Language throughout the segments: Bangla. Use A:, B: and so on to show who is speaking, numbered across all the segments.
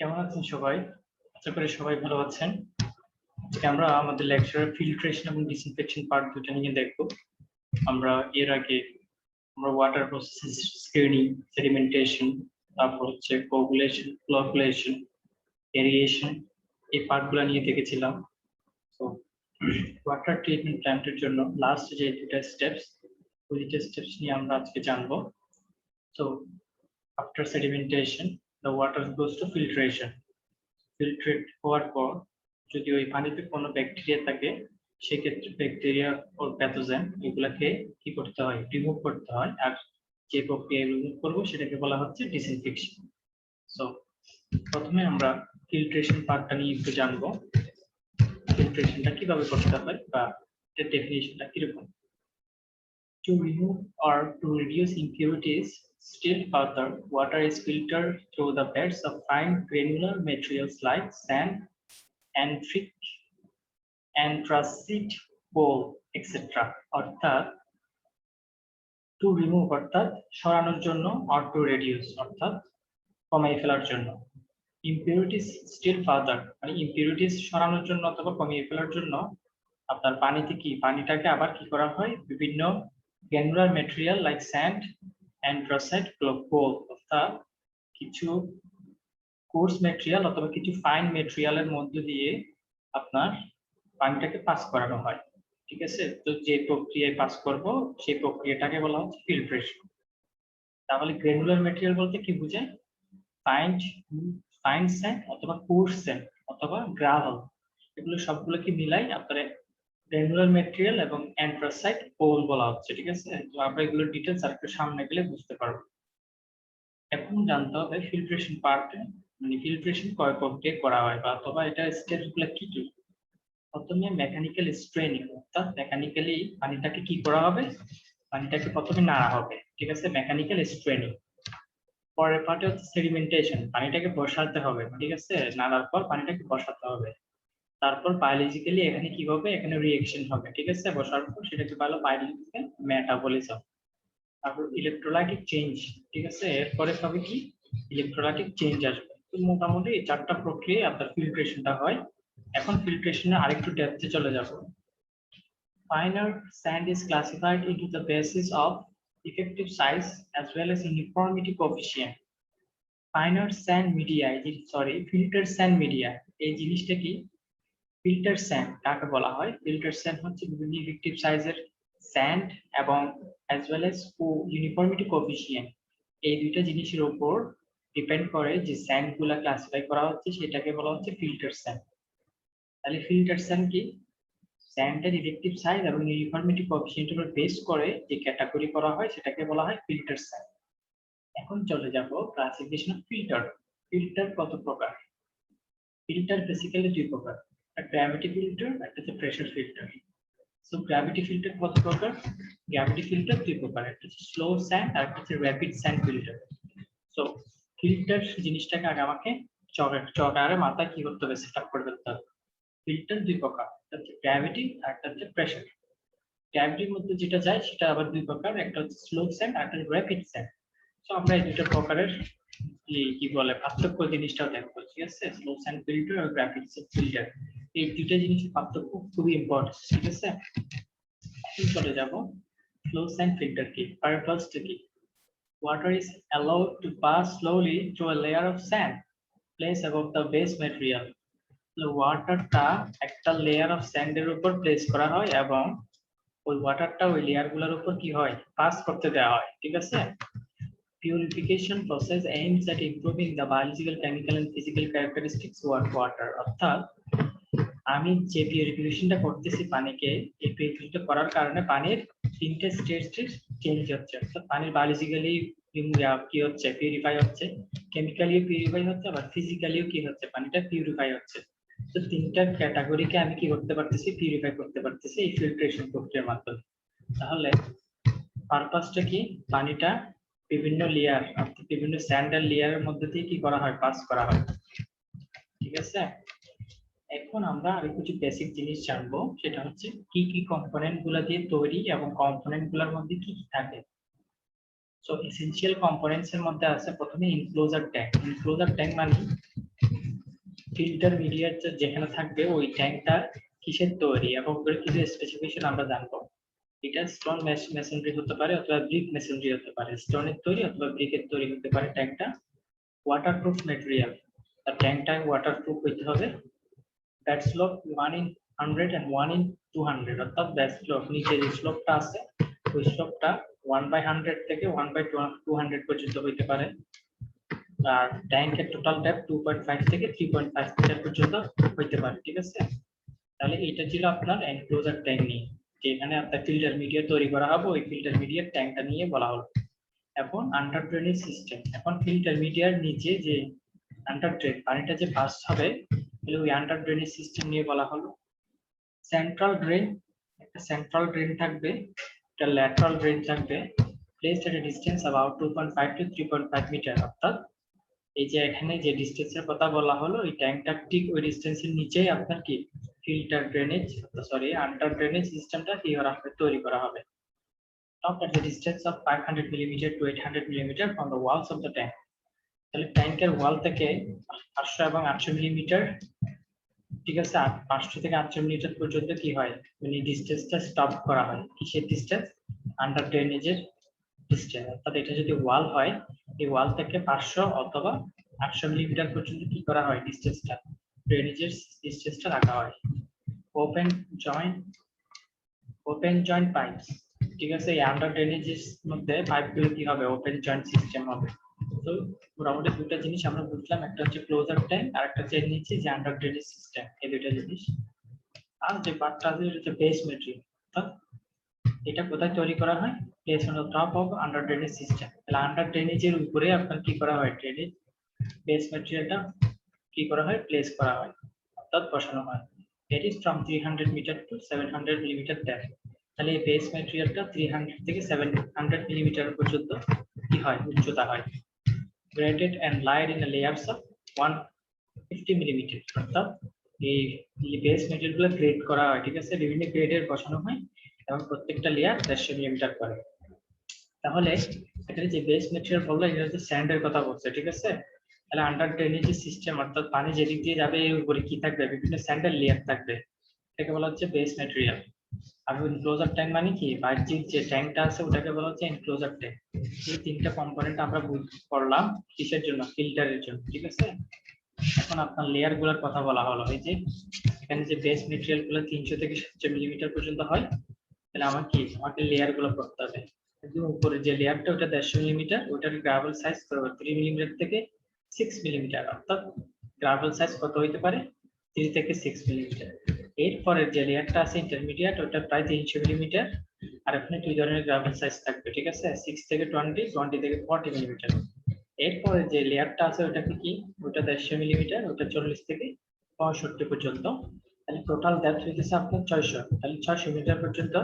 A: কেমন আছেন সবাই? আশা করি সবাই ভালো আছেন। আজকে আমরা আমাদের লেকচারের ফিল্ট্রেশন এবং ডিসইনফেকশন পার্ট দুটো নিয়ে দেখব। আমরা এর আগে ওয়াটার প্রসেস স্ক্রিনিং, সেডিমেন্টেশন, তারপর হচ্ছে কোগুলেশন, ফ্লোকুলেশন, এরিয়েশন এই পার্টগুলো নিয়ে দেখেছিলাম। তো ওয়াটার ট্রিটমেন্ট প্ল্যান্টের জন্য লাস্ট যে দুটো স্টেপস, ওই দুটো স্টেপস নিয়ে আমরা আজকে জানবো। So after sedimentation, the water goes to filtration. Filtrate হওয়ার পর যদি ওই পানিতে কোনো ব্যাকটেরিয়া থাকে সেক্ষেত্রে ব্যাকটেরিয়া ও প্যাথোজেন এগুলাকে কি করতে হয়, রিমুভ করতে হয়। আর যে প্রক্রিয়ায় রিমুভ করবো সেটাকে বলা হচ্ছে ডিসইনফেকশন। সো প্রথমে আমরা ফিল্ট্রেশন পার্টটা নিয়ে একটু জানবো। ফিল্ট্রেশনটা কিভাবে করতে হয় বা এর ডেফিনিশনটা কিরকম। To remove or to reduce impurities, still further, water is filtered through the beds of fine granular materials like sand, anthracite, coal, etc. অর্থাৎ to remove অর্থাৎ সরানোর জন্য, or to reduce অর্থাৎ কমিয়ে ফেলার জন্য, impurities still further মানে impurities সরানোর জন্য অথবা কমিয়ে ফেলার জন্য আপনার পানিটাকে আবার কি করা হয়, বিভিন্ন granular material like sand, anthracite, coal অর্থাৎ কিছু কোর্স ম্যাটেরিয়াল অথবা কিছু ফাইন ম্যাটেরিয়ালের মধ্য দিয়ে আপনার পানিটাকে পাস করানো হয়। ঠিক আছে, তো যে প্রক্রিয়ায় পাস করব সেই প্রক্রিয়াটাকে বলা হচ্ছে ফিল্ট্রেশন। তাহলে গ্রানুলার ম্যাটেরিয়াল বলতে কি বোঝায়? ফাইন স্যান্ড অথবা কোর্স স্যান্ড অথবা গ্রাভেল, এগুলো সবগুলোকে মিলাই আপনার গ্রানুলার ম্যাটেরিয়াল এবং অ্যান্থ্রাসাইট কোল বলা হচ্ছে। ঠিক আছে, তো আমরা এগুলো ডিটেইলস আরেকটু সামনে গেলে বুঝতে পারবো। এখন জানতে হবে ফিল্ট্রেশন পার্টে মানে ফিল্ট্রেশন কয় প্রক্রিয়ায় করা হয় বা অথবা এটা স্টেপগুলো কি কি। প্রথমে মেকানিক্যাল স্ট্রেনিং অর্থাৎ মেকানিক্যালি পানিটাকে কি করা হবে, পানিটাকে প্রথমে নাড়া হবে। ঠিক আছে, মেকানিক্যাল স্ট্রেনিং। পরের পার্টে হচ্ছে সেডিমেন্টেশন, পানিটাকে বসাতে হবে। ঠিক আছে, নাড়ার পর পানিটাকে বসাতে হবে। তারপর বায়োলজিক্যালি এখানে কি হবে, এখানে রিঅ্যাকশন হবে। ঠিক আছে, বসার পর সেটাকে বলা বায়োলজিক্যাল মেটাবলিজম। তারপর ইলেকট্রোলাইটিক চেঞ্জ। ঠিক আছে, এরপরে হবে কি, ইলেকট্রোলাইটিক চেঞ্জ আসবে। তো মোটামুটি এই চারটা প্রক্রিয়ায় আপনার ফিল্ট্রেশনটা হয়। এখন ফিল্ট্রেশনে আরেকটু ডেপথে চলে যাব। Finer sand is classified into the basis of effective size as well as uniformity coefficient. Finer sand media, filtered sand media, এই জিনিসটা কি, ফিল্টার স্যান্ড কাকে বলা হয়? ফিল্টার স্যান্ড হচ্ছে বিভিন্ন ইফেক্টিভ সাইজের স্যান্ড এবং as well as uniformity coefficient, এই দুইটা জিনিসের উপর ডিপেন্ড করে যে স্যান্ড গুলা ক্লাসিফাই করা হচ্ছে সেটাকে বলা হচ্ছে ফিল্টার স্যান্ড। তাহলে ফিল্টার স্যান্ড কি, স্যান্ডের ইফেক্টিভ সাইজ এবং ইউনিফর্মিটি কোএফিসিয়েন্টের উপর বেস করে যে ক্যাটাগরি করা হয় সেটাকে বলা হয় ফিল্টার স্যান্ড। এখন চলে যাব ক্লাসিফিকেশন অফ ফিল্টার। ফিল্টার কত প্রকার? ফিল্টার বেসিক্যালি দুই প্রকার, একটা গ্র্যাভিটি ফিল্টার, একটা হচ্ছে pressure filter. So gravity filter কত প্রকার? গ্র্যাভিটি ফিল্টার দুই প্রকার, একটা হচ্ছে স্লো স্যান্ড আর একটা হচ্ছে rapid sand filter. So filter জিনিসটাকে আগে আমাকে চকারে মাথায় কি করতে হবে, সেটআপ করে ফেলতে হবে। ফিল্টার দুই প্রকার, একটা হচ্ছে গ্র্যাভিটি আর একটা হচ্ছে প্রেসার। গ্র্যাভিটির মধ্যে যেটা যায় সেটা আবার দুই প্রকার, একটা হচ্ছে স্লো স্যান্ড আর একটা র্যাপিড স্যান্ড। সো আমরা এই দুটো প্রকারের কি বলে পার্থক্য জিনিসটাও দেখবো। ঠিক আছে, স্লো স্যান্ড ফিল্টার আর র্যাপিড স্যান্ড ফিল্টার, এই দুইটা জিনিসের পার্থক্য খুবই ইম্পর্টেন্ট। ঠিক আছে, এখন চলে যাব স্লো স্যান্ড ফিল্টার কি, পারপাসটা কি। Water is allowed to pass slowly through a layer of sand placed above the base material. ওয়াটারটা একটা লেয়ার অফ স্যান্ডের উপর প্লেস করা হয় এবং ওই ওয়াটারটা ওই লেয়ার গুলোর উপর কি হয়, পাস করতে দেওয়া হয়। ঠিক আছে, purification process aims at improving the biological, chemical and physical characteristics of water. অর্থাৎ আমি যে পিউরিফিকেশনটা করতেছি পানিকে, এই পিউরিফিকেশনটা করার কারণে পানির তিনটে স্টেজ চেঞ্জ হচ্ছে। অর্থাৎ পানির বায়োলজিক্যালি কি হচ্ছে, পিউরিফাই হচ্ছে, কেমিক্যালিও পিউরিফাই হচ্ছে, আবার ফিজিক্যালিও কি হচ্ছে, পানিটা পিউরিফাই হচ্ছে। তো তিনটা ক্যাটাগরিকে আমি কি করতে পারতেছি, পিউরিফাই করতে পারতেছি এই ফিল্ট্রেশন প্রক্রিয়ার মাধ্যমে। তাহলে পারপাসটা কি, পানিটা বিভিন্ন লেয়ার অর্থাৎ বিভিন্ন স্যান্ডাল লেয়ারের মধ্যে দিয়ে কি করা হয়, পাস করা হয়। ঠিক আছে, এখন আমরা আরো কিছু বেসিক জিনিস জানবো, সেটা হচ্ছে কি কি কম্পোনেন্ট গুলা দিয়ে তৈরি এবং কম্পোনেন্ট গুলার মধ্যে কি কি থাকে। সো এসেনশিয়াল কম্পোনেন্টস এর মধ্যে আছে প্রথমে ইনক্লোজার ট্যাঙ্ক। ইনক্লোজার ট্যাঙ্ক মানে ফিল্টার মিডিয়ার যেখানে থাকবে ওই ট্যাঙ্কটা কিসের তৈরি এবং কিছু স্পেসিফিকেশন আমরা জানবো। এটা স্টোন মেসনরি হতে পারে অথবা ব্রিক মেসনরি হতে পারে, স্টোনের তৈরি অথবা ব্রিকের তৈরি হতে পারে ট্যাঙ্কটা। ওয়াটারপ্রুফ ম্যাটেরিয়াল, তার ট্যাঙ্কটা ওয়াটারপ্রুফ হতে হবে। ব্যাড স্লোপ 1/100 and 1/200, অর্থাৎ ব্যাড স্লোপ নিচে যে স্লোপটা আছে ওই স্লোপটা 1/100 থেকে 1/200 পর্যন্ত হইতে পারে। আর ট্যাঙ্কের টোটাল ডেপথ 2.5 থেকে 3.5 মিটার পর্যন্ত হইতে পারে, ঠিক আছে। তাহলে এটা ছিল আপনার এনক্লোজার ট্যাঙ্ক নিয়ে, যেখানে আপনার ফিল্টার মিডিয়া তৈরি করা হবে, ওই ফিল্টার মিডিয়ার ট্যাঙ্কটা নিয়ে বলা হলো। এখন আন্ডার ড্রেনেজ সিস্টেম, এখন ফিল্টার মিডিয়ার নিচে যে আন্ডার ড্রেন পানিটা যে পাস হবে তাহলে ওই আন্ডার ড্রেনেজ সিস্টেম নিয়ে বলা হলো। সেন্ট্রাল ড্রেন, একটা সেন্ট্রাল ড্রেন থাকবে, একটা ল্যাটারাল ড্রেন থাকবে, placed at a distance about 2.5 to 3.5 metre, অর্থাৎ এই যে এখানে যে ডিসটেন্সের কথা বলা হলো এই ট্যাঙ্কটা ঠিক ওই ডিসটেন্সের নিচেই আপনার কি ফিল্টার ড্রেনেজ আন্ডার ড্রেনেজ সিস্টেমটা কি তৈরি করা হবে। Top at the distance of 500 millimeter to 800 millimeter from the walls of the tank. তাহলে ট্যাঙ্কের ওয়াল থেকে 500 এবং 800 মিলিমিটার, ঠিক আছে, 500 থেকে 800 মিলিমিটার পর্যন্ত কি হয় মানে ডিসটেন্সটা স্টপ করা হয়। কিসের ডিসটেন্স? Under ড্রেনেজের distance. অর্থাৎ এটা যদি ওয়াল হয় এই ওয়াল থেকে 500 অথবা 800 মিলিমিটার পর্যন্ত কি করা হয় ডিসটেন্সটা, ড্রেনেজের ডিসটেন্সটা রাখা হয়। ওপেন জয়েন্ট পাইপস, ঠিক আছে, এই আন্ডার ড্রেনেজের মধ্যে পাইপগুলো কি হবে ওপেন জয়েন্ট সিস্টেম হবে। তো মোটামুটি দুটো জিনিস আমরা বুঝলাম, একটা হচ্ছে ক্লোজার ট্যাঙ্ক আর একটা হচ্ছে নিচে যে আন্ডার ড্রেনেজ সিস্টেম, এই দুটো জিনিস। আর যে পার্টটা আছে এটা হচ্ছে বেস ম্যাটেরিয়াল, অর্থাৎ এটা কোথায় তৈরি করা হয়, place on the top of under drainage system. তাহলে আন্ডার ড্রেনেজের উপরে আপনার কি করা হয় ড্রেনেজ বেস ম্যাটেরিয়ালটা কি করা হয় প্লেস করা হয়, অর্থাৎ বসানো হয়। It is from 300 meter to 700 millimeter depth. তাহলে এই বেস ম্যাটেরিয়ালটা 300 থেকে 700 মিলিমিটার পর্যন্ত কি হয় উচ্চতা হয়। Graded and layered in a layers of 150 millimeter, অর্থাৎ এই বেস ম্যাটেরিয়ালগুলো গ্রেড করা হয়, ঠিক আছে, বিভিন্ন গ্রেডের বসানো হয় এবং প্রত্যেকটা লেয়ার 150 মিলিমিটার করে। তাহলে এখানে যে বেস ম্যাটেরিয়াল বললো এটা হচ্ছে স্যান্ডের কথা বলছে, ঠিক আছে। তাহলে আন্ডার ড্রেনেজ সিস্টেম অর্থাৎ পানি যেদিক দিয়ে যাবে এর উপরে কি থাকবে বিভিন্ন স্যান্ডের লেয়ার থাকবে, এটাকে বলা হচ্ছে বেস ম্যাটেরিয়াল। আর এনক্লোজার ট্যাঙ্ক মানে কি বাহ্যিক যে ট্যাঙ্কটা আছে ওটাকে বলা হচ্ছে এনক্লোজার ট্যাঙ্ক। এই তিনটা কম্পোনেন্ট আমরা পড়লাম কিসের জন্য, ফিল্টারের জন্য, ঠিক আছে। এখন আপনার লেয়ার গুলোর কথা বলা হলো, এই যে এখানে যে বেস ম্যাটেরিয়াল গুলো 300 থেকে 700 মিলিমিটার পর্যন্ত হয়, তাহলে আমাকে লেয়ার গুলো করতে হবে। একদম উপরে যে লেয়ারটা ওটা 150 মিলিমিটার, ওটার গ্রাভেল সাইজ করবে 3 মিলিমিটার থেকে 6 মিলিমিটার, অর্থাৎ গ্রাভেল সাইজ কত হইতে পারে 3 থেকে 6 মিলিমিটার। এরপরের যে লেয়ারটা আছে ইন্টারমিডিয়েট ওটা প্রায় 300 মিলিমিটার, আর এখানে দুই ধরনের গ্রাভেল সাইজ থাকবে, ঠিক আছে, 6 থেকে 20, 20 থেকে 40 মিলিমিটার। এরপরে যে লেয়ারটা আছে ওটাকে কি ওটা 150 মিলিমিটার, ওটা 40 থেকে 65 পর্যন্ত। তাহলে টোটাল ডেপথ হইতেছে আপনার 600, তাহলে 600 মিটার পর্যন্ত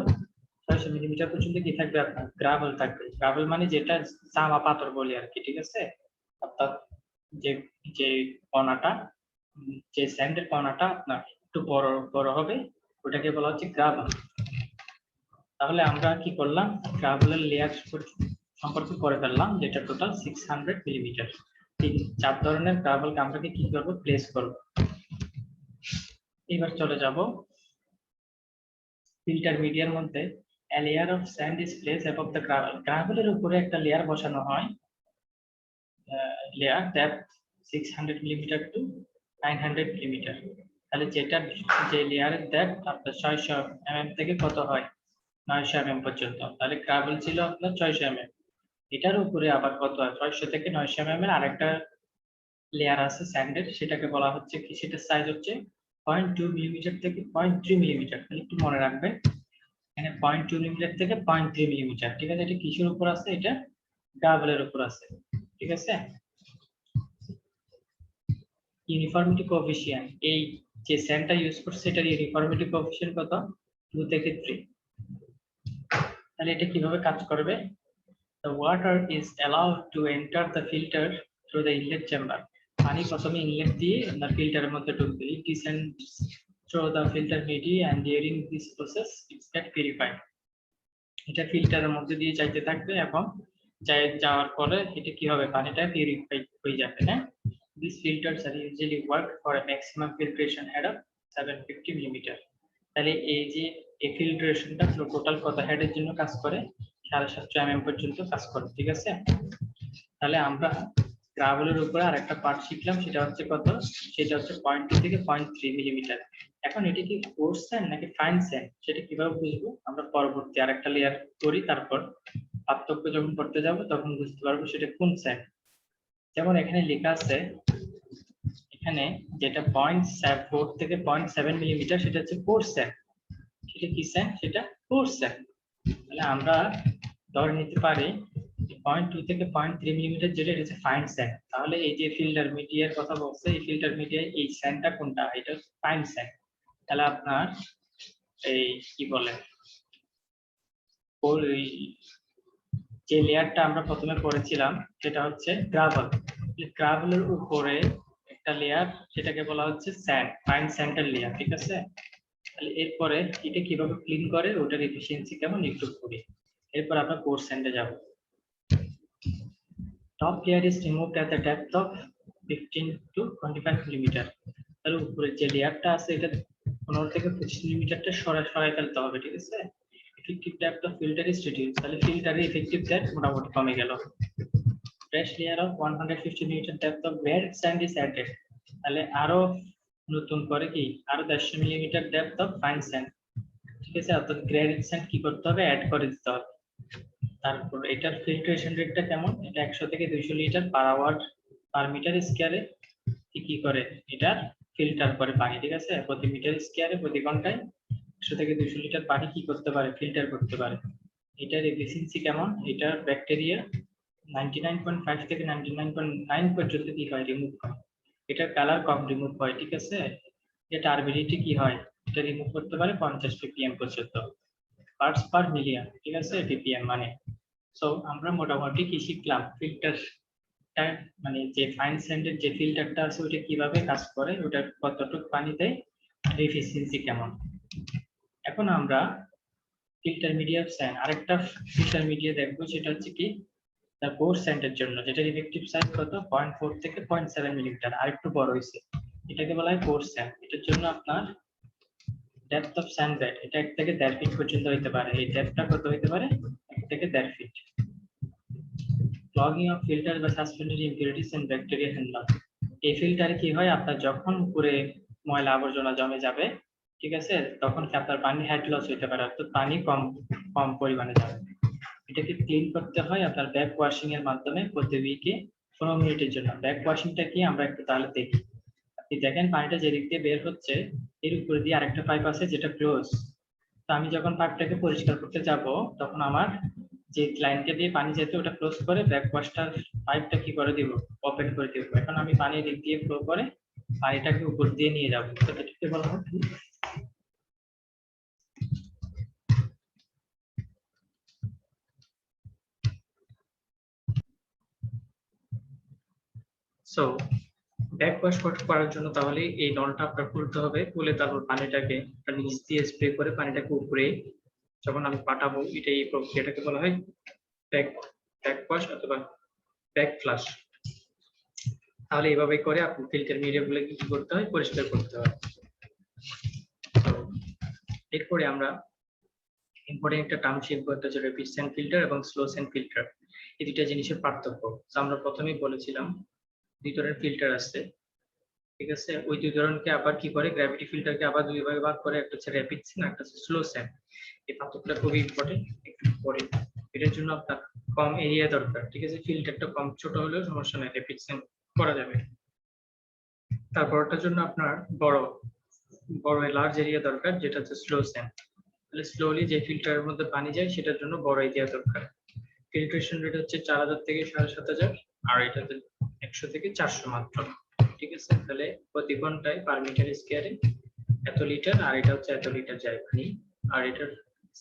A: 600 মিলিমিটার পর্যন্ত কি থাকবে আপনার গ্রাভেল থাকবে। গ্রাভেল মানে যেটা চামা পাথর বলি আর কি, ঠিক আছে, অর্থাৎ যে যে কণাটা যে স্যান্ডের কণাটা আপনার একটু বড় বড় হবে ওটাকে বলা হচ্ছে গ্রাভেল। তাহলে আমরা কি করলাম গ্রাভেলের লেয়ার সম্পর্কে করে ফেললাম, যেটা টোটাল 600 মিলিমিটার। তিন চার ধরনের গ্রাভেলকে আমরা কি করব প্লেস করব। এবার চলে যাব ফিল্টার মিডিয়ার মধ্যে a layer of sand is placed above the gravel. গ্রাভেলের উপরে একটা লেয়ার বসানো হয়, layer depth 600 millimetre to 900 millimetre. তাহলে যেটা যে লেয়ারের ডেপথ আপনার 600 mm থেকে কত হয় 900 mm পর্যন্ত। তাহলে গ্রাভেল ছিল আপনার 600 mm, এটার উপরে আবার কত হয় 600 থেকে 900 mm এর আরেকটা লেয়ার আছে স্যান্ডের, সেটাকে বলা হচ্ছে কি সেটার সাইজ হচ্ছে 0.2 মিলিমিটার থেকে 0.3 মিলিমিটার। তাহলে একটু মনে রাখবেন এখানে 0.2 মিলিমিটার থেকে 0.3 মিলিমিটার, ঠিক আছে। এটা কিসের উপর আছে, এটা গ্রাভেলের উপর আছে, ঠিক আছে। ইউনিফর্মিটি কোএফিসিয়েন্ট, এই যে স্যান্ডটা ইউজ করছে এটার ইউনিফর্মিটি কোএফিসিয়েন্ট কত 2 থেকে 3। তাহলে এটা কিভাবে কাজ করবে, the water is allowed to enter the filter through the inlet chamber. পানি প্রথমে ইনলেট দিয়ে আপনার ফিল্টারের মধ্যে ঢুকবে, it descends through the filter media and during this process it gets purified. এটা ফিল্টারের মধ্যে দিয়ে যাইতে থাকবে এবং যাওয়ার পরে এটা কি হবে পানিটা পিউরিফাই হয়ে যাবে, হ্যাঁ। These filters are usually work for a maximum filtration head of 750 mm. তাহলে এই যে এই ফিল্ট্রেশনটা টোটাল কত হেডের জন্য কাজ করে? 750 mm পর্যন্ত কাজ করে, ঠিক আছে? তাহলে আমরা গ্রাভেলের উপরে আরেকটা পার্ট শিখলাম, সেটা হচ্ছে কত? সেটা হচ্ছে 0.2 থেকে 0.3 মিলিমিটার। এখন এটা কি কোর্স স্যান্ড নাকি ফাইন স্যান্ড সেটা কিভাবে বুঝবো? আমরা পরবর্তী আরেকটা লেয়ার করি, তারপর পার্থক্য যখন করতে যাব তখন বুঝতে পারবো সেটা কোন স্যান্ড। যেমন এখানে লেখা আছে, এখানে যেটা 0.4 থেকে 0.7 মিলিমিটার সেটা হচ্ছে কোর্স স্যান্ড। সেটা কি স্যান্ড? সেটা কোর্স স্যান্ড। তাহলে আমরা ধরে নিতে পারি 0.2 থেকে 0.3 মিলিমিটার যেটা হচ্ছে ফাইন স্যান্ড। তাহলে এই যে ফিল্টার মিডিয়ার কথা বলছে, এই ফিল্টার মিডিয়ায় এই স্যান্ডটা কোনটা? এটা ফাইন স্যান্ড। তাহলে আপনার এই কি বলে ওই যে লেয়ারটা আমরা প্রথমে করেছিলাম সেটা হচ্ছে গ্রাভেল। গ্রাভেলের উপরে একটা লেয়ার, সেটাকে বলা হচ্ছে স্যান্ড, ফাইন স্যান্ডের লেয়ার, ঠিক আছে? তাহলে এরপরে এটা কিভাবে ক্লিন করে ওটার এফিসিয়েন্সি কেমন ইমপ্রুভ করি। এরপর আমরা কোর্স স্যান্ডে যাব। Top layer is removed at the depth of 15 to 25 millimetre. তাহলে উপরে যে লেয়ারটা আছে এটা 15 থেকে 25 মিলিমিটারটা সরাই ফেলতে হবে, ঠিক আছে? Effective depth of filter is reduced, তাহলে ফিল্টারের effective depth মোটামুটি কমে গেল। Fresh layer of 150 millimetre depth of red sand is added, তাহলে আরো নতুন করে কি আরো 150 millimetre depth of fine sand, ঠিক আছে? অর্থাৎ গ্রেড স্যান্ড কি করতে হবে? অ্যাড করে দিতে হবে। তারপর এটার ফিল্ট্রেশন রেটটা কেমন? এটা 100 থেকে 200 litre per hour per metre স্কয়ারে কি করে এটা ফিল্টার করে পানি, ঠিক আছে? প্রতি মিটার স্কয়ারে প্রতি ঘন্টায় 100 থেকে 200 লিটার পানি কি করতে পারে? ফিল্টার করতে পারে। এটার এফিসিয়েন্সি কেমন? এটার ব্যাকটেরিয়া 99.5 থেকে 99.9 পর্যন্ত কি হয়? রিমুভ হয়। এটার কালার কম রিমুভ হয়, ঠিক আছে? এটা টার্বিডিটি কি হয়? এটা রিমুভ করতে পারে 50 ppm পর্যন্ত, পার্টস পার মিলিয়ন, ঠিক আছে? ppm মানে। সো আমরা মোটামুটি কি শিখলাম? ফিল্টারটা মানে যে ফাইন স্যান্ডের যে ফিল্টারটা আছে ওটা কিভাবে কাজ করে, ওটা কতটুকু পানি দেয়, এফিসিয়েন্সি কেমন। এখন আমরা ফিল্টার মিডিয়া স্যান্ড আরেকটা ফিল্টার মিডিয়া দেখবো, সেটা হচ্ছে কি দা কোর্স স্যান্ডের জন্য, যেটা ইফেক্টিভ সাইজ কত? 0.4 থেকে 0.7 মিলিমিটার, আরেকটু বড় হয়েছে। এটাকে বলা হয় কোর্স স্যান্ড। এটার জন্য আপনার ডেপথ অফ স্যান্ড বেড এটা 1 থেকে 1.5 ফিট পর্যন্ত হতে পারে। এই ডেপথটা কত হতে পারে? 1 থেকে 1.5 ফিট। ক্লগিং অফ ফিল্টার বা suspended impurities and bacteria handler. এই ফিল্টারে কি হয়? আপনার যখন উপরে ময়লা আবর্জনা জমে যাবে, ঠিক আছে, তখন কি আপনার পানি হেড লস হতে পারে, অর্থাৎ পানি কম কম পরিমাণে যাবে। এটাকে ক্লিন করতে হয় আপনার ব্যাক ওয়াশিং এর মাধ্যমে প্রতি উইকে 15 মিনিটের জন্য। ব্যাক ওয়াশিংটা কি আমরা একটু তাহলে দেখি। আপনি দেখেন পানিটা যেদিক দিয়ে বের হচ্ছে এর উপরে দিয়ে আরেকটা পাইপ আছে যেটা ক্লোজ। তো আমি যখন পাইপটাকে পরিষ্কার করতে যাব তখন আমার যে লাইনটা দিয়ে পানি যেতে ওটা ক্লোজ করে ব্যাক ওয়াশটার পাইপটা কি করে দিব? ওপেন করে দিব। এখন আমি পানি দিক দিয়ে ফ্লো করে পানিটাকে উপর দিয়ে নিয়ে যাব। তো এটাকে বলা হয় সো ব্যাক ওয়াশ করার জন্য তাহলে এই নলটা আপনার খুলতে হবে, খুলে তারপর পানিটাকে নিচ দিয়ে স্প্রে করে পানিটাকে উপরে যখন আমি পাঠাবো, এটা এই প্রক্রিয়াটাকে বলা হয় ব্যাক ওয়াশ অথবা ব্যাক ফ্লাশ। তাহলে এইভাবে করে আপনি ফিল্টার মিডিয়াগুলো কি করতে হয়? পরিষ্কার করতে হয়। এরপরে আমরা ইম্পর্টেন্ট একটা টার্ম শিখবো, একটা হচ্ছে র্যাপিড স্যান্ড ফিল্টার এবং স্লো স্যান্ড ফিল্টার। এই দুইটা জিনিসের পার্থক্য আমরা প্রথমেই বলেছিলাম। দুই ধরনের ফিল্টার আছে, ঠিক আছে? ওই দুই ধরনকে আবার কি করে গ্র্যাভিটি ফিল্টারকে আবার দুই ভাগে ভাগ করে, একটা হচ্ছে র্যাপিড স্যান্ড, একটা হচ্ছে স্লো স্যান্ড। এই পার্থক্যটা খুবই ইম্পর্টেন্ট, একটু পরে। এটার জন্য আপনার কম এরিয়া দরকার, ঠিক আছে? ফিল্টারটা কম ছোট হলেও সমস্যা নাই, র্যাপিড স্যান্ড করা যাবে। তারপরটার জন্য আপনার বড় লার্জ এরিয়া দরকার, যেটা হচ্ছে স্লো স্যান্ড। তাহলে স্লোলি যে ফিল্টারের মধ্যে পানি যায় সেটার জন্য বড় এরিয়া দরকার। ফিল্ট্রেশন রেট হচ্ছে 4000 থেকে 7500, আর এটাতে 100 থেকে 400 মাত্র, ঠিক আছে? তাহলে প্রতি ঘন্টায় পার মিটার স্কয়ারে এত লিটার, আর এটা হচ্ছে এত লিটার যায় পানি। আর এটার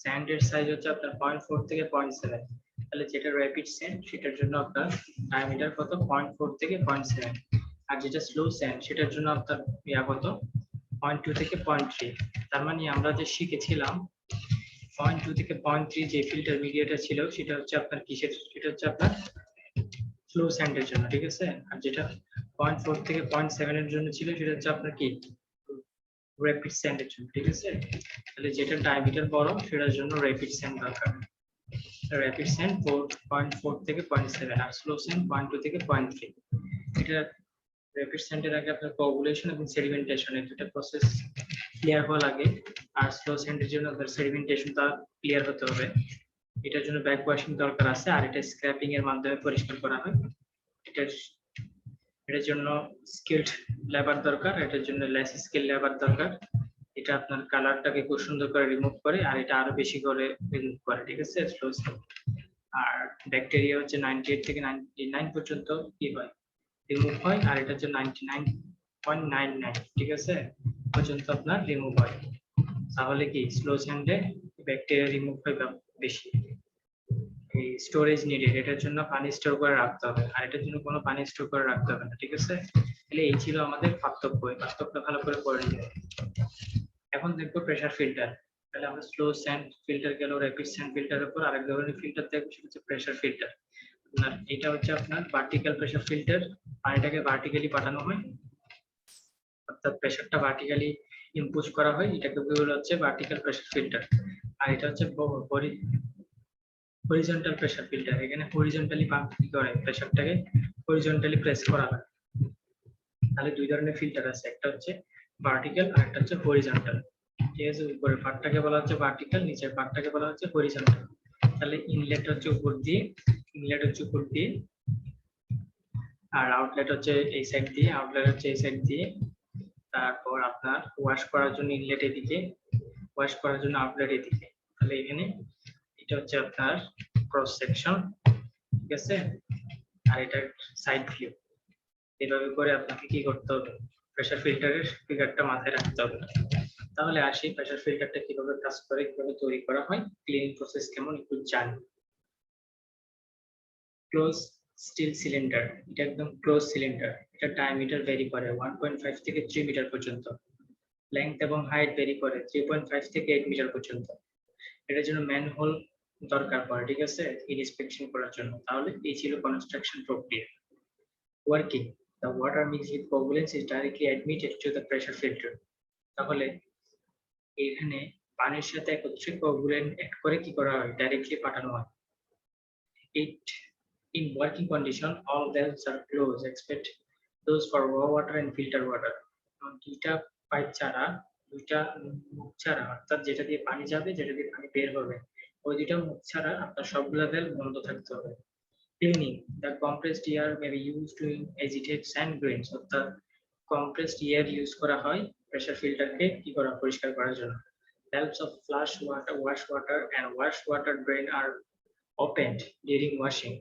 A: স্যান্ডের সাইজ হচ্ছে আপনার 0.4 থেকে 0.7। তাহলে যেটা র্যাপিড স্যান্ড সেটার জন্য আপনার ডায়ামিটার কত? 0.4 থেকে 0.7। আর যেটা স্লো স্যান্ড সেটার জন্য আপনার ইয়া কত? 0.2 থেকে 0.3। তার মানে আমরা যে শিখেছিলাম 0.2 থেকে 0.3 যে ফিল্টার মিডিয়াটা ছিল সেটা হচ্ছে আপনার কিসের? সেটা হচ্ছে আপনার স্লো স্যান্ডের জন্য, ঠিক আছে? আর যেটা 0.4 থেকে 0.7 এর জন্য ছিল সেটা হচ্ছে আপনার কি র্যাপিড স্যান্ডের জন্য, ঠিক আছে। তাহলে যেটা ডায়ামিটার বড় সেটার জন্য র্যাপিড স্যান্ড দরকার। র্যাপিড স্যান্ড 4.4 থেকে 0.7 আর স্লো স্যান্ড 0.2 থেকে 0.3। এটা র্যাপিড স্যান্ডের আগে আপনার কোঅ্যাগুলেশন এবং সেডিমেন্টেশন এই দুটো প্রসেস ক্লিয়ার হওয়া লাগে, আর স্লো স্যান্ডের জন্য আপনার সেডিমেন্টেশনটা ক্লিয়ার হতে হবে। এটার জন্য ব্যাক ওয়াশিং দরকার আছে, আর এটা স্ক্র্যাপিং এর মাধ্যমে পরিষ্কার করা হয়। এটার জন্য স্কিলড লেবার দরকার, এটার জন্য লেস স্কিল লেবার দরকার। এটা আপনার কালারটাকে খুব সুন্দর করে রিমুভ করে, আর এটা আরো বেশি করে রিমুভ করে, ঠিক আছে স্লো স্যান্ড। আর ব্যাকটেরিয়া হচ্ছে 98 থেকে 99 পর্যন্ত কি হয় রিমুভ হয়, আর এটা হচ্ছে 99.99, ঠিক আছে পর্যন্ত আপনার রিমুভ হয়। তাহলে কি স্লো স্যান্ডে ব্যাকটেরিয়া রিমুভ হয় বেশি। এই স্টোরেজ নিডেড, এটার জন্য পানি স্টোর করে রাখতে হবে, আর এটার জন্য কোনো পানি স্টোর করে রাখতে হবে না, ঠিক আছে। তাহলে এই ছিল আমাদের পার্থক্য, এই পার্থক্যটা ভালো করে পড়ে নিতে। এখন দেখবো প্রেসার ফিল্টার। তাহলে আমরা স্লো স্যান্ড ফিল্টার গেল, র্যাপিড স্যান্ড ফিল্টারের পর আরেক ধরনের ফিল্টার দেখবো, সেটা হচ্ছে প্রেসার ফিল্টার। আপনার এটা হচ্ছে আপনার ভার্টিক্যাল প্রেসার ফিল্টার, পানিটাকে ভার্টিক্যালি পাঠানো হয়, অর্থাৎ প্রেসারটা ভার্টিক্যালি ইম্পোজ করা হয়, এটাকে বলা হচ্ছে ভার্টিক্যাল প্রেসার ফিল্টার। আর এটা হচ্ছে হরিজন্টাল প্রেসার ফিল্টার, এখানে হরিজন্টালি পাম্প করে প্রেসারটাকে হরিজন্টালি প্রেস করা হয়। তাহলে দুই ধরনের ফিল্টার আছে, একটা হচ্ছে ভার্টিক্যাল আর একটা হচ্ছে হরিজন্টাল, ঠিক আছে। উপরের পার্টটাকে বলা হচ্ছে ভার্টিক্যাল, নিচের পার্টটাকে বলা হচ্ছে হরিজন্টাল। তাহলে ইনলেট হচ্ছে উপর দিয়ে, ইনলেট হচ্ছে উপর দিয়ে, আর আউটলেট হচ্ছে এই সাইড দিয়ে, আউটলেট হচ্ছে এই সাইড দিয়ে। তারপর আপনার ওয়াশ করার জন্য ইনলেট এদিকে, ওয়াশ করার জন্য আউটলেট এদিকে। তাহলে এখানে এটা হচ্ছে আপনার ক্রস সেকশন, ঠিক আছে, আর এটা সাইড ভিউ। এভাবে করে আপনাকে কি করতে হবে, প্রেসার ফিল্টারের ফিগারটা মাথায় রাখতে হবে। তাহলে আসি প্রেসার ফিল্টারটা কিভাবে কাজ করে, কিভাবে তৈরি করা হয়, ক্লিনিং প্রসেস কেমন একটু জানি। ক্লোজ স্টিল সিলিন্ডার, এটা একদম ক্লোজ সিলিন্ডার, এটা ডায়ামিটার ভেরি করে 1.5 থেকে 3 মিটার পর্যন্ত, লেংথ এবং হাইট ভেরি করে 3.5 থেকে 8 মিটার পর্যন্ত। এটার জন্য ম্যানহোল দরকার পড়ে, ঠিক আছে, ইন্সপেকশন করার জন্য। তাহলে এই ছিল কনস্ট্রাকশন প্রক্রিয়া। Working, the water mixed with coagulants is directly admitted to the pressure filter. তাহলে এখানে পানির সাথে একত্রে কোঅ্যাগুলেন্ট অ্যাড করে কি করা হয়, ডাইরেক্টলি পাঠানো হয়। It in working condition all valves are closed except those for raw water and filter water. দুইটা পাইপ ছাড়া, দুইটা মুখ ছাড়া, অর্থাৎ যেটা দিয়ে পানি যাবে, যেটা দিয়ে পানি বের হবে, ওই দুইটা মুখ ছাড়া আপনার সবগুলা ভ্যালভ বন্ধ থাকতে হবে। Cleaning, the compressed air may be used to agitate sand grains, অর্থাৎ compressed air ইউজ করা হয় প্রেসার ফিল্টারকে কি করা, পরিষ্কার করার জন্য। Valves of flush water, wash water and wash water drain are opened during washing.